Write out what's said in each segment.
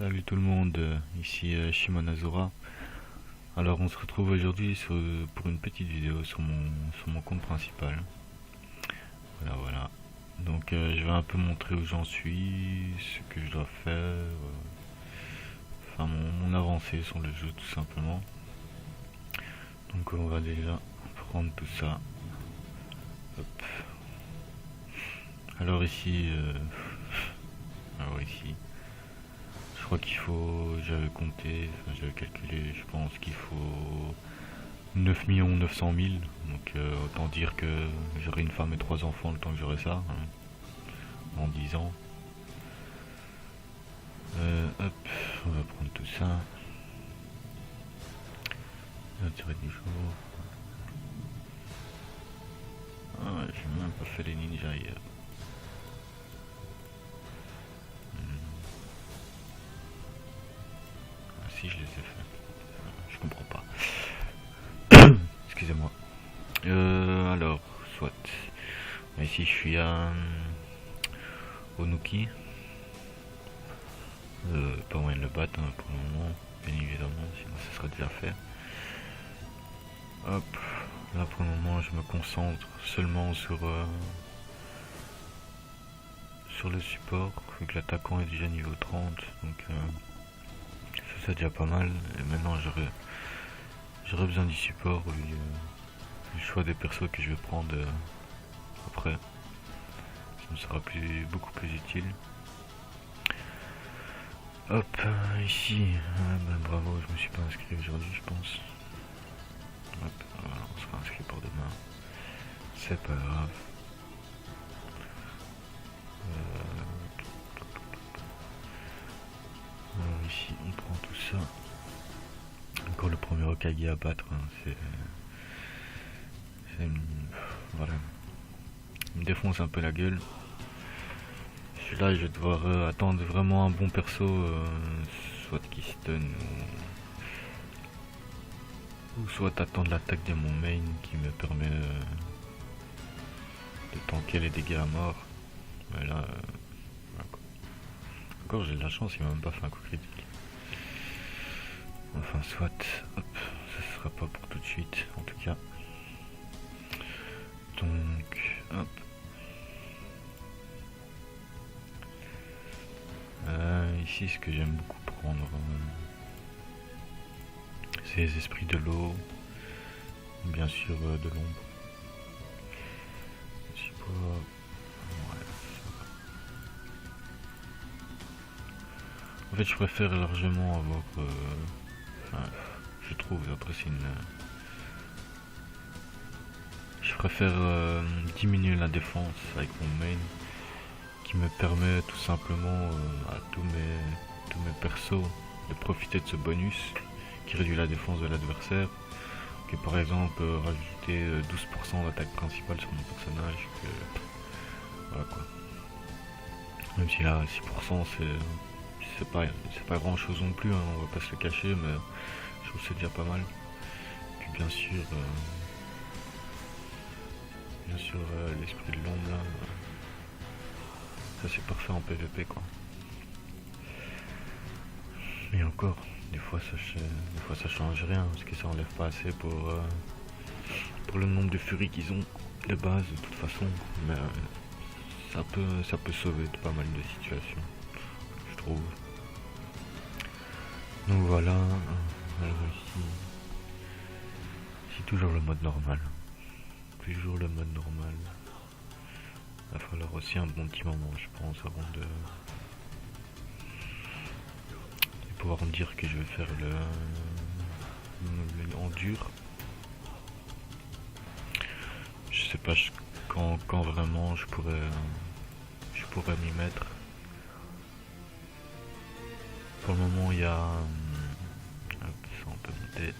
Salut tout le monde, ici Shimon Azura. Alors on se retrouve aujourd'hui pour une petite vidéo sur mon compte principal. Voilà. Donc je vais un peu montrer où j'en suis, ce que je dois faire, enfin mon avancée sur le jeu tout simplement. Donc on va déjà prendre tout ça. Hop. Alors ici, je crois qu'il faut, j'avais compté, enfin, j'avais calculé, je pense qu'il faut 9 900 000, donc autant dire que j'aurai une femme et 3 enfants le temps que j'aurai ça, hein, en 10 ans. Hop, on va prendre tout ça. La durée du jour. Ah, j'ai même pas fait les ninjas hier. Ah si, je les ai fait. Je comprends pas. Excusez-moi. Alors, soit. Ici, je suis à Onuki. Pas moyen de le battre hein, pour le moment, bien évidemment, sinon ça serait déjà fait. Hop, là pour le moment, je me concentre seulement sur le support, vu que l'attaquant est déjà niveau 30, donc ça c'est déjà pas mal. Et maintenant, j'aurais besoin du support, du choix des persos que je vais prendre après. Ça me sera beaucoup plus utile. Hop, ici, bravo, je me suis pas inscrit aujourd'hui, je pense. Hop, voilà, on sera inscrit pour demain. C'est pas grave. Alors ici, on prend tout ça. Encore le premier Hokage à battre, hein, voilà. Il me défonce un peu la gueule. Là, je vais devoir attendre vraiment un bon perso, soit qui stun ou soit attendre l'attaque de mon main qui me permet de tanker les dégâts à mort. Mais là, encore j'ai de la chance, il m'a même pas fait un coup critique. Enfin, soit, hop, ça sera pas pour tout de suite, en tout cas. Donc, hop. Ici, ce que j'aime beaucoup prendre, c'est les esprits de l'eau, bien sûr de l'ombre. En fait, je préfère largement avoir, je trouve, après c'est une... Je préfère diminuer la défense avec mon main, qui me permet tout simplement à tous mes persos de profiter de ce bonus qui réduit la défense de l'adversaire. Que par exemple rajouter 12% d'attaque principale sur mon personnage, voilà quoi. Même si là 6% c'est pas grand chose non plus, hein, on va pas se le cacher, mais je trouve que c'est déjà pas mal. Puis bien sûr l'esprit de l'ombre là, ça c'est parfait en PvP quoi. Et encore, des fois ça change rien, parce que ça enlève pas assez pour le nombre de furies qu'ils ont de base de toute façon, mais ça peut sauver de pas mal de situations, je trouve. Donc voilà, alors ici c'est toujours le mode normal. Toujours le mode normal. Il va falloir aussi un bon petit moment, je pense, avant de pouvoir me dire que je vais faire le en dur. Je sais pas quand vraiment je pourrais m'y mettre. Pour le moment, il y a hop, ça on peut monter.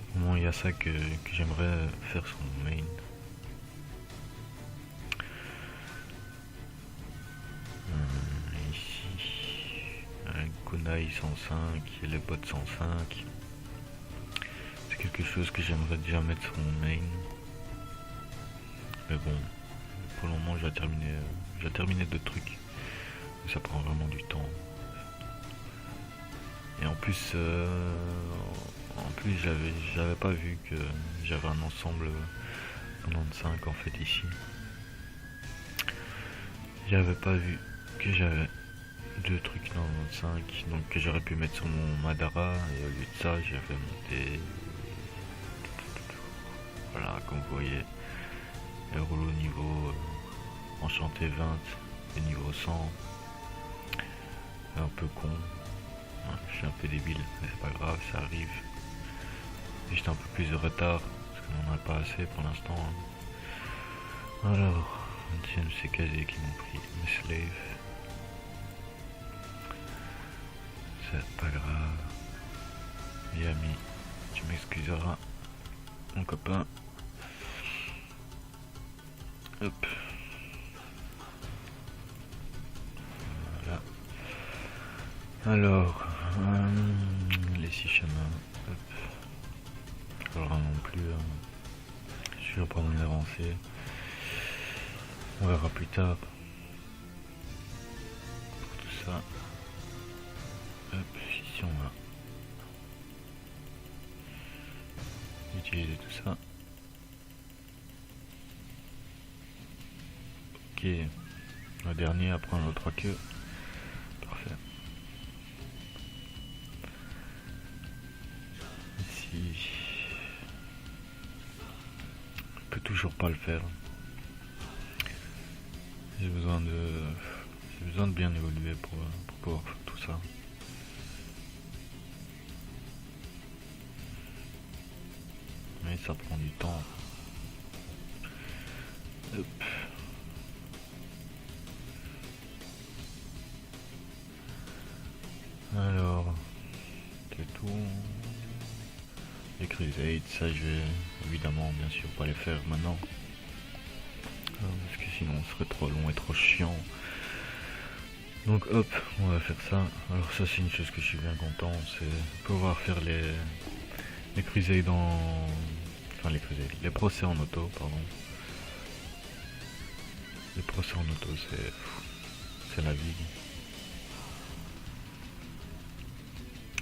Pour le moment, il y a ça que j'aimerais faire sur mon main. Kunai 105 et les bots 105. C'est quelque chose que j'aimerais déjà mettre sur mon main. Mais bon, pour le moment j'ai terminé 2 trucs. que ça prend vraiment du temps. Et en plus j'avais pas vu que j'avais un ensemble 95 en fait ici. J'avais pas vu que j'avais deux trucs 95, donc que j'aurais pu mettre sur mon Madara, et au lieu de ça j'avais monté, voilà, comme vous voyez, le rouleau niveau enchanté 20 et niveau 100. Un peu con, je suis un peu débile, mais c'est pas grave, ça arrive. Juste un peu plus de retard, parce qu'on n'en a pas assez pour l'instant. Alors, c'est Kazé qui m'ont pris mes slaves. C'est pas grave. Yami, tu m'excuseras, mon copain. Hop. Voilà. Alors, les 6 chamans. Hop. Alors non plus, je vais pas m'en avancer. On verra plus tard. Pour tout ça. Hop, ici on va utiliser tout ça. Ok. Le dernier, après on a 3 queues. Parfait. Ici. Je peux toujours pas le faire. J'ai besoin de bien évoluer pour pouvoir faire tout ça. Mais ça prend du temps. Hop. Alors, c'est tout. Les Crusades, ça je vais évidemment bien sûr pas les faire maintenant. Parce que sinon ce serait trop long et trop chiant. Donc hop, on va faire ça. Alors ça c'est une chose que je suis bien content, c'est pouvoir faire les Crusades en... Enfin les Crusades, les procès en auto, pardon. Les procès en auto c'est la vie.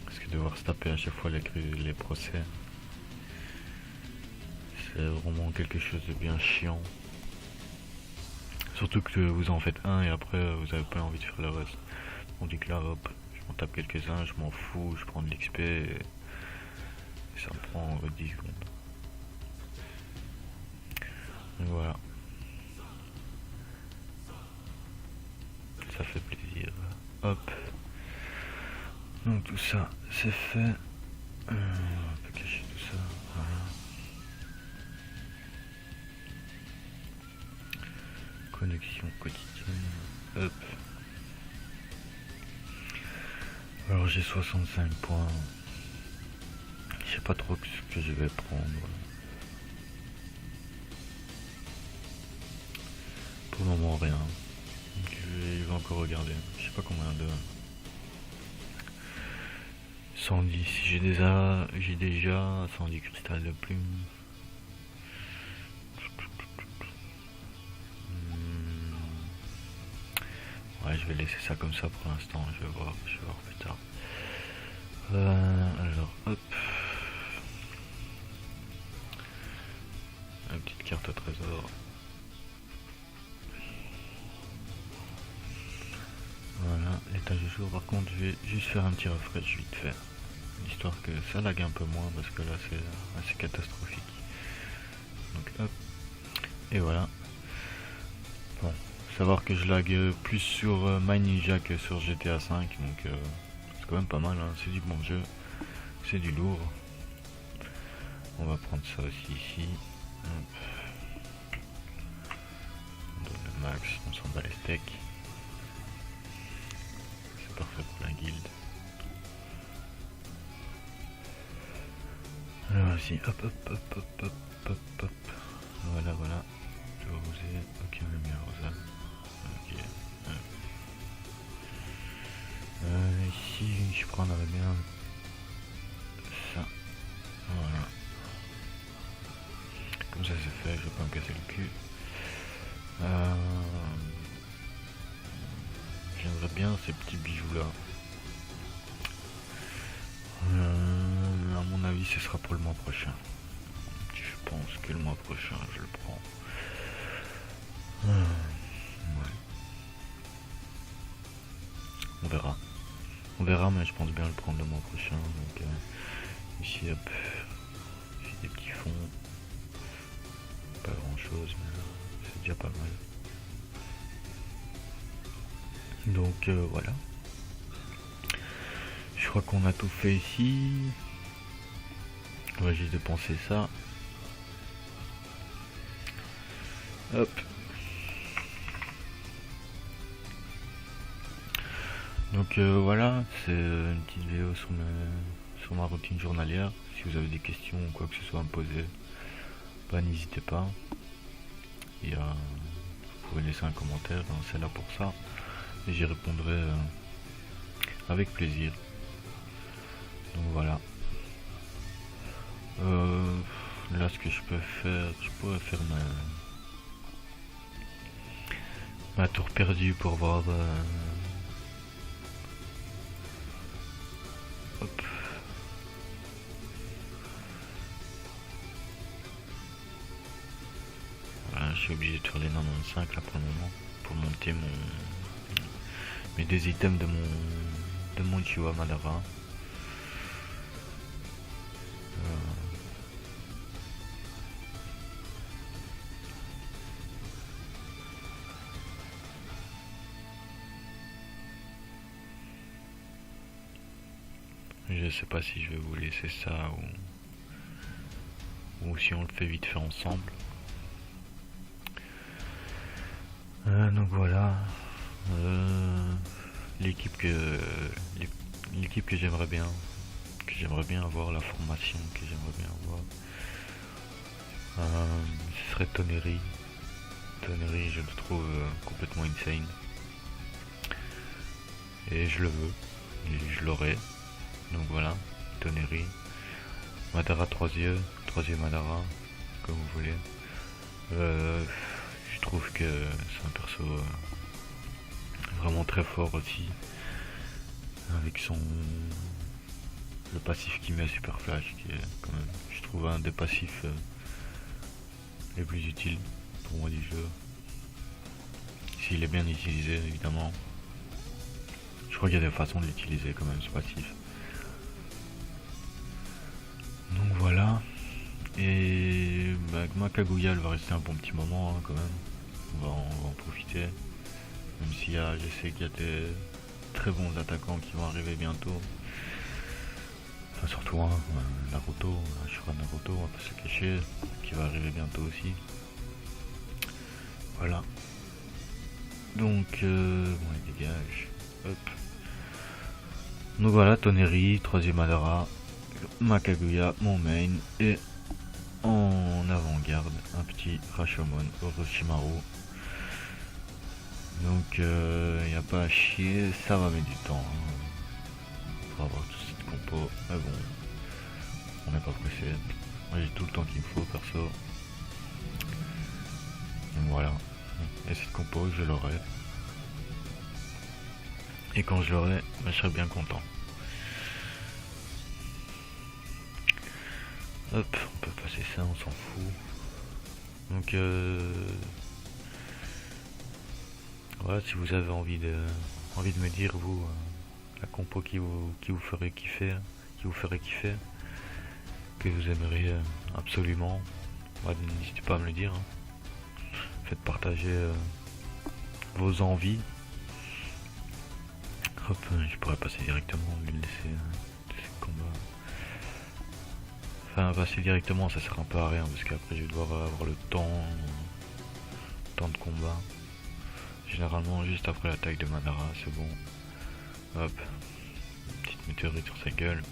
Parce que devoir se taper à chaque fois les procès, c'est vraiment quelque chose de bien chiant. Surtout que vous en faites un et après vous avez pas envie de faire le reste. On dit que là hop, je m'en tape quelques-uns, je m'en fous, je prends de l'XP et ça me prend 10 secondes. Donc voilà. Ça fait plaisir. Hop. Donc tout ça c'est fait. On peut cacher tout ça. Voilà. Connexion quotidienne. Hop. Alors j'ai 65 points. Je sais pas trop ce que je vais prendre. Pour le moment rien. Donc, je vais encore regarder. Je sais pas combien de... 110. J'ai déjà 110 cristal de plume. Ouais, je vais laisser ça comme ça pour l'instant, je vais voir plus tard. Alors, hop. Une petite carte au trésor. Voilà, l'état du jour. Par contre, je vais juste faire un petit refresh vite fait. Histoire que ça lag un peu moins, parce que là, c'est assez catastrophique. Donc, hop. Et voilà. Bon. Savoir que je lag plus sur My Ninja que sur GTA 5, donc c'est quand même pas mal, hein. C'est du bon jeu, c'est du lourd. On va prendre ça aussi ici. Hop. On donne le max, on s'en bat les steaks. C'est parfait pour la guilde. Alors ici, hop hop hop hop hop hop hop. Voilà. Je vais roser, ok on a mis un rosal. Ok. Ici je prendrais bien ça. Voilà. Comme ça c'est fait, je vais pas me casser le cul. j'aimerais bien ces petits bijoux là. À mon avis ce sera pour le mois prochain. Je pense que le mois prochain je le prends. Ouais. On verra, mais je pense bien le prendre le mois prochain. Donc ici hop, j'ai des petits fonds. Pas grand chose, mais c'est déjà pas mal. Donc voilà. Je crois qu'on a tout fait ici. On va juste dépenser ça. Hop. Donc voilà, c'est une petite vidéo sur ma routine journalière. Si vous avez des questions ou quoi que ce soit à me poser, bah, n'hésitez pas. Vous pouvez laisser un commentaire, hein, c'est là pour ça. Et j'y répondrai avec plaisir. Donc voilà. Là ce que je peux faire, je pourrais faire ma tour perdue pour voir hop. Voilà, je suis obligé de faire les 95 là pour le moment pour monter mes deux items de mon Uchiwa Madara. Je sais pas si je vais vous laisser ça ou si on le fait vite fait ensemble. Donc voilà. L'équipe que j'aimerais bien avoir, la formation que j'aimerais bien avoir, ce serait Toneri. Toneri, je le trouve complètement insane et je le veux et je l'aurai. Donc voilà, Toneri. Madara 3 yeux, 3e Madara, comme vous voulez. Je trouve que c'est un perso vraiment très fort aussi, avec le passif qui met Super Flash, qui est quand même, je trouve, un des passifs les plus utiles pour moi du jeu. S'il est bien utilisé, évidemment. Je crois qu'il y a des façons de l'utiliser quand même, ce passif. Donc voilà. Et ma Kaguya, elle va rester un bon petit moment hein, quand même. On va en profiter. Même s'il y a, je sais qu'il y a des très bons attaquants qui vont arriver bientôt. Enfin surtout Naruto, Ashura Naruto, on va pas se cacher, qui va arriver bientôt aussi. Voilà. Donc bon, il dégage. Hop. Donc voilà, Toneri, 3e Madara, ma Kaguya, mon main, et en avant-garde, un petit Rashomon Orochimaru. Donc il n'y a pas à chier, ça va mettre du temps hein, pour avoir tout cette compo, mais bon, on n'est pas pressé. Moi j'ai tout le temps qu'il me faut perso. Donc voilà, et cette compo je l'aurai. Et quand je l'aurai, je serai bien content. Hop, on peut passer ça, on s'en fout. Donc voilà, si vous avez envie de me dire vous la compo qui vous ferait kiffer, que vous aimeriez absolument, n'hésitez pas à me le dire. Hein. Faites partager vos envies. Hop, je pourrais passer directement au lieu de laisser ce combat. Enfin, passer directement, ça sert un peu à rien parce qu'après je vais devoir avoir le temps de combat. Généralement, juste après l'attaque de Madara, c'est bon. Hop, une petite météorite sur sa gueule.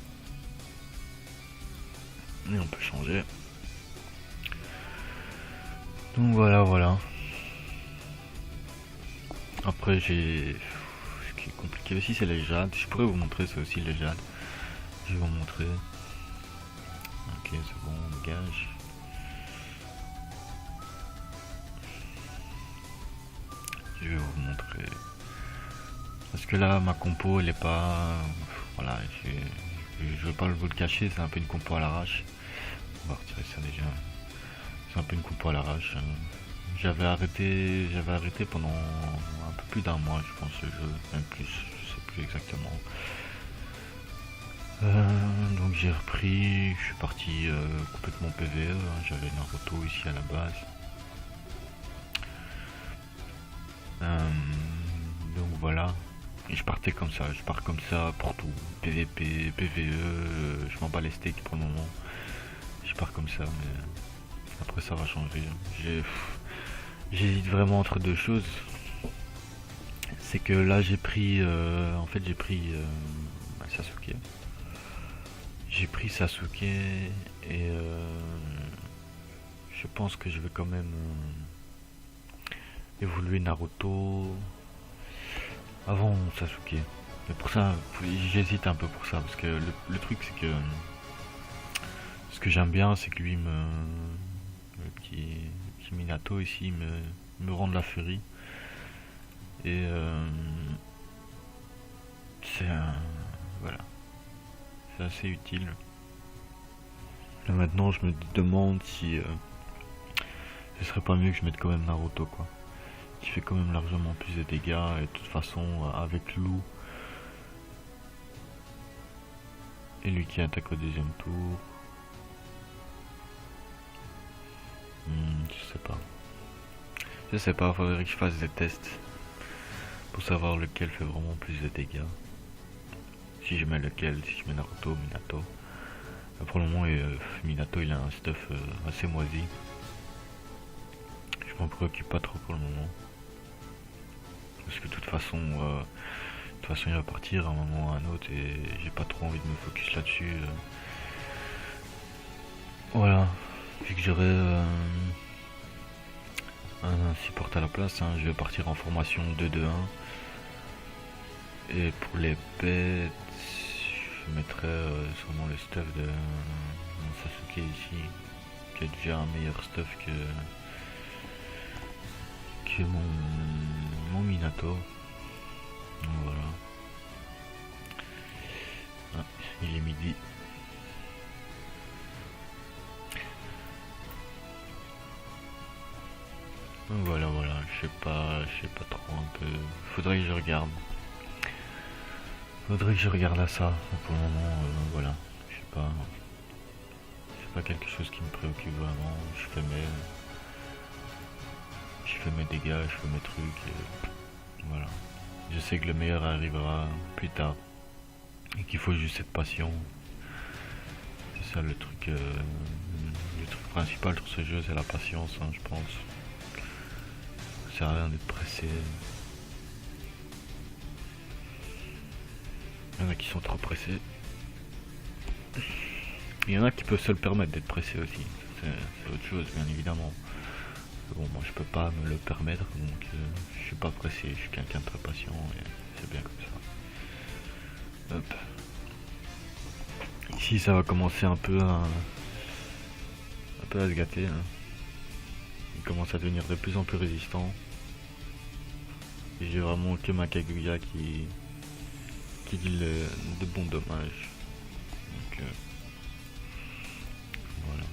Et on peut changer. Donc voilà. Après, ce qui est compliqué aussi, c'est les jades. Je pourrais vous montrer ça aussi, les jades. Je vais vous montrer. Ok, c'est bon, on dégage. Je vais vous montrer Parce que là, ma compo, elle est pas... Voilà, je veux pas vous le cacher, c'est un peu une compo à l'arrache. On va retirer ça déjà. C'est un peu une compo à l'arrache. J'avais arrêté pendant un peu plus d'un mois, je pense, le jeu, même plus, je sais plus exactement. Donc j'ai repris, je suis parti complètement PvE, hein, j'avais Naruto ici à la base. Donc voilà, et je partais comme ça, je pars comme ça pour tout, PvP, PvE, je m'en bats les steaks pour le moment. Je pars comme ça, mais après ça va changer. J'hésite vraiment entre deux choses. C'est que là j'ai pris, en fait j'ai pris Sasuke. J'ai pris Sasuke et je pense que je vais quand même évoluer Naruto avant Sasuke. Mais pour ça, j'hésite un peu pour ça parce que le truc c'est que ce que j'aime bien c'est que lui le petit Minato ici me rend de la furie et c'est voilà, c'est assez utile. Là maintenant je me demande si ce serait pas mieux que je mette quand même Naruto quoi, qui fait quand même largement plus de dégâts et de toute façon avec Lou et lui qui attaque au deuxième tour. Je sais pas, faudrait que je fasse des tests pour savoir lequel fait vraiment plus de dégâts. Si je mets lequel, si je mets Naruto, Minato. Pour le moment, Minato il a un stuff assez moisi. Je m'en préoccupe pas trop pour le moment. Parce que de toute façon il va partir à un moment ou à un autre et j'ai pas trop envie de me focus là-dessus. Voilà, vu que j'aurai un support à la place, hein, je vais partir en formation 2-2-1. Et pour les bêtes, je mettrai sûrement le stuff de Sasuke ici, qui a déjà un meilleur stuff que mon Minato. Donc voilà. Ah, il est midi. Donc voilà, je sais pas trop un peu. Faudrait que je regarde. À ça. Pour le moment, voilà. Je sais pas. C'est pas quelque chose qui me préoccupe vraiment. Je fais mes dégâts, je fais mes trucs. Et voilà. Je sais que le meilleur arrivera plus tard. Et qu'il faut juste être patient. C'est ça le truc. Le truc principal sur ce jeu, c'est la patience, hein, je pense. Ça sert à rien d'être pressé. Il y en a qui sont trop pressés. Il y en a qui peuvent se le permettre d'être pressés aussi. C'est autre chose, bien évidemment. Bon, moi je peux pas me le permettre, donc je suis pas pressé. Je suis quelqu'un de très patient et c'est bien comme ça. Hop. Ici, ça va commencer un peu à se gâter. Hein. Il commence à devenir de plus en plus résistant. Et j'ai vraiment que ma Kaguya qui dit de bons dommages. Donc voilà.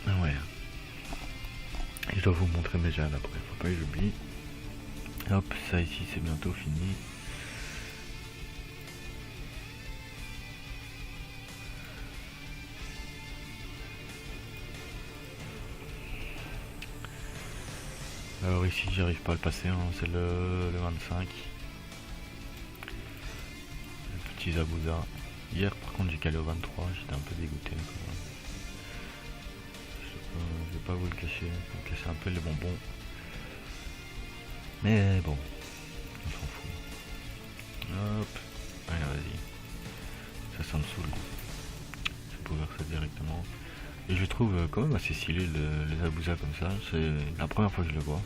Ah ouais. Et je dois vous montrer mes jades après, faut pas que j'oublie. Hop, ça ici c'est bientôt fini. Alors ici j'arrive pas à le passer, hein. C'est le 25. Le petit Zabuza. Hier par contre j'ai calé au 23, j'étais un peu dégoûté. Je vais pas vous le cacher, me casser un peu les bonbons. Mais bon, on s'en fout. Hop, allez vas-y. Ça me saoule. Je peux faire ça directement. Et je trouve quand même assez stylé les Zabuza comme ça. C'est la première fois que je le vois,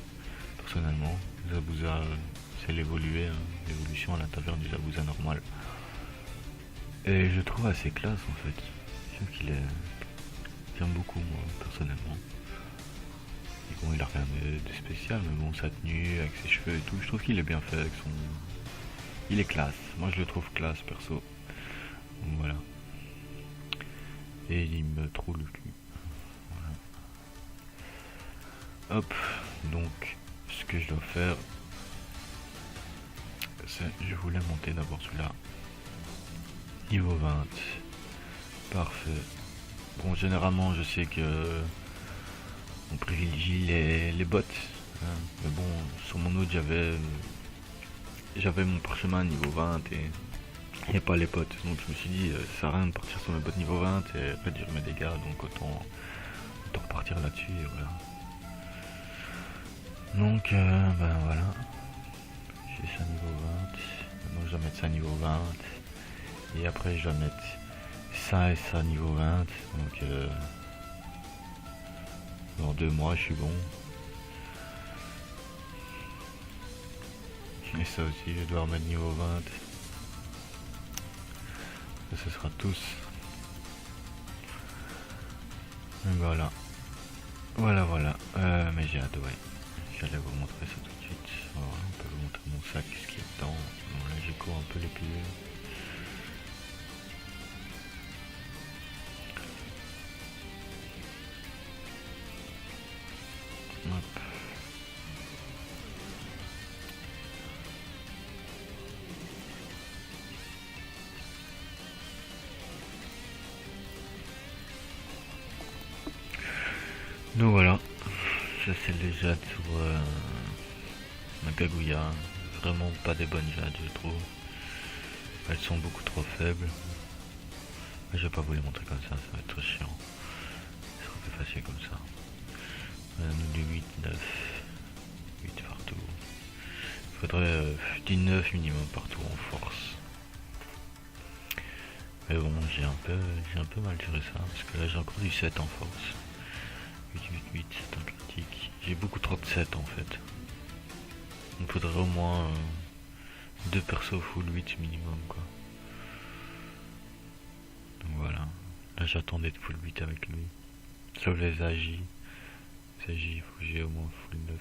personnellement. Zabuza, c'est l'évolution à l'intérieur du Zabuza normal. Et je trouve assez classe en fait. Je trouve qu'il est j'aime beaucoup moi personnellement. Et bon, il a rien de spécial, mais bon, sa tenue avec ses cheveux et tout, je trouve qu'il est bien fait avec son... Il est classe, moi je le trouve classe perso. Donc, voilà. Et il me trouve le cul. Voilà. Hop, donc ce que je dois faire, c'est je voulais monter d'abord celui-là. Niveau 20. Parfait. Bon, généralement je sais que on privilégie les bots. Hein. Mais bon, sur mon autre j'avais mon parchemin niveau 20 et pas les potes. Donc je me suis dit, ça sert à rien de partir sur mes bots niveau 20 et réduire mes dégâts. Donc autant repartir là-dessus et voilà. Donc ben voilà. J'ai ça niveau 20. Donc je vais mettre ça niveau 20. Et après je vais mettre ça et ça niveau 20. Donc dans 2 mois je suis bon. Et ça aussi je dois remettre niveau 20. Et ce sera tous. Et voilà. Voilà. Mais j'ai hâte, ouais. J'allais vous montrer ça tout de suite. Voilà, on peut vous montrer mon sac, ce qu'il y a dedans. Bon, là j'ai cours un peu les pilules. Hop. Donc voilà, ça c'est les jades sur ma Kaguya. Vraiment pas des bonnes jades je trouve. Elles sont beaucoup trop faibles. Mais je vais pas vous les montrer comme ça va être trop chiant. Ce sera plus facile comme ça. Nous du 8, 9, 8 partout. Il faudrait 19 minimum partout en force. Mais bon, j'ai un peu mal géré ça, parce que là j'ai encore du 7 en force. 8, c'est un critique. J'ai beaucoup trop de 7 en fait. Il faudrait au moins 2 persos full 8 minimum quoi. Donc voilà. Là j'attends d'être full 8 avec lui. Sauf les AJ. Les AJ, il faut que j'ai au moins full 9.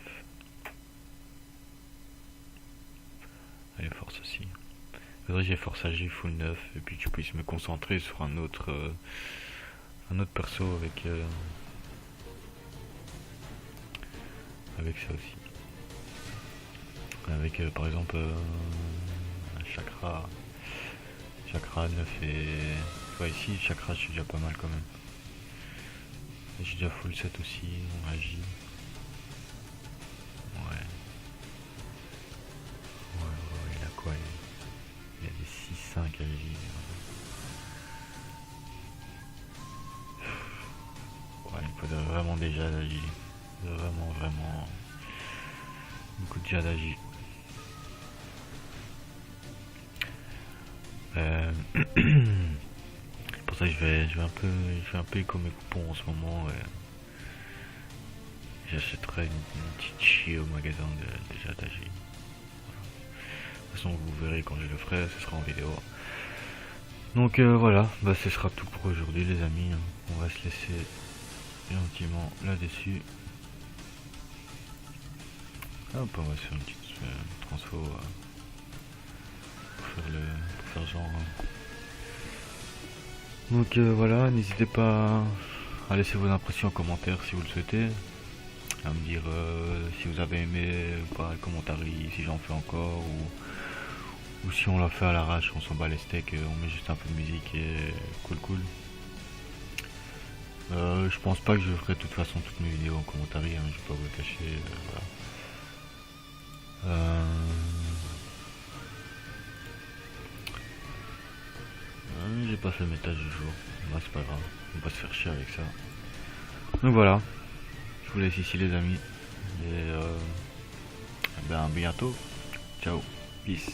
Allez, force aussi. Il faudrait que j'ai force AJ full 9 et puis que je puisse me concentrer sur un autre perso avec ça aussi. Avec par exemple un chakra 9 et... Ouais, ici chakra je suis déjà pas mal quand même. J'ai déjà full 7 aussi, on agit. Ouais, il a quoi il a des 6-5 agis. Ouais, il faudrait vraiment déjà d'agir. Vraiment beaucoup de jade d'agir. Pour ça je vais un peu éco mes coupons en ce moment. J'achèterai une petite chier au magasin de jade d'agir. Voilà. De toute façon vous verrez quand je le ferai, ce sera en vidéo. Donc voilà, bah ce sera tout pour aujourd'hui les amis. On va se laisser gentiment là-dessus. Hop, on va se faire une petite transfo pour faire genre. Donc voilà, n'hésitez pas à laisser vos impressions en commentaire si vous le souhaitez. À me dire si vous avez aimé ou pas, commentaire si j'en fais encore ou si on l'a fait à l'arrache, on s'en bat les steaks, on met juste un peu de musique et cool. Je pense pas que je ferai de toute façon toutes mes vidéos en commentaire, hein, je vais pas vous le cacher. Voilà. J'ai pas fait le métage du jour, bah, c'est pas grave, on va se faire chier avec ça. Donc voilà, je vous laisse ici les amis, et ben à bientôt, ciao, peace.